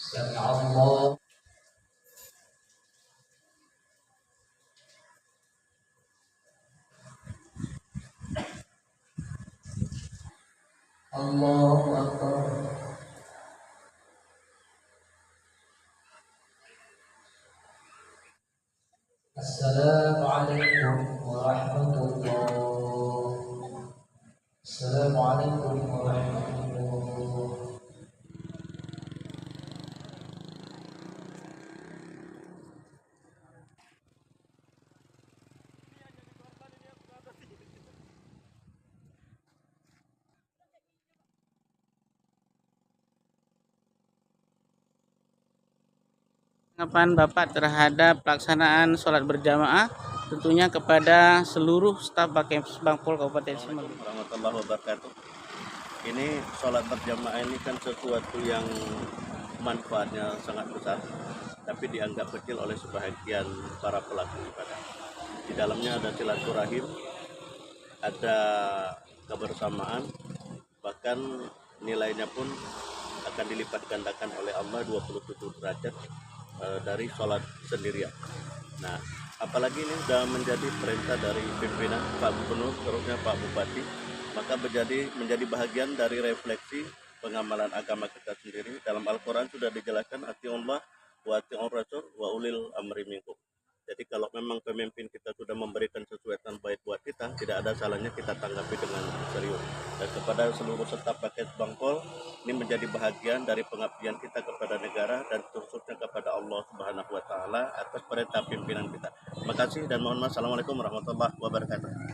Sami Allah. Allahu Akbar. Assalamualaikum warahmatullahi. Assalamualaikum warahmatullahi. Tanggapan Bapak terhadap pelaksanaan sholat berjamaah tentunya kepada seluruh staf Bakes Bangpol Kabupaten Semeru. Warahmatullahi wabarakatuh. Ini sholat berjamaah ini kan sesuatu yang manfaatnya sangat besar, tapi dianggap kecil oleh sebahagian para pelaku ibadah. Di dalamnya ada silaturahim, ada kebersamaan, bahkan nilainya pun akan dilipat gandakan oleh Allah 27 derajat dari sholat sendirian. Nah, apalagi ini sudah menjadi perintah dari pimpinan Pak Gubernur, terusnya Pak Bupati, maka menjadi bahagian dari refleksi pengamalan agama kita sendiri. Dalam Al-Quran sudah dijelaskan, atiullah wa atiur rasul wa ulil amri minkum. Jadi kalau memang pemimpin kita sudah memberikan sesuatu yang baik buat kita, tidak ada salahnya kita tanggapi dengan serius. Dan kepada seluruh staf Bakes Bangpol, ini menjadi bahagian dari pengabdian kita kepada negara dan khususnya kepada Allah Subhanahu wa taala atas perintah pimpinan kita. Terima kasih dan mohon maaf. Assalamualaikum warahmatullahi wabarakatuh.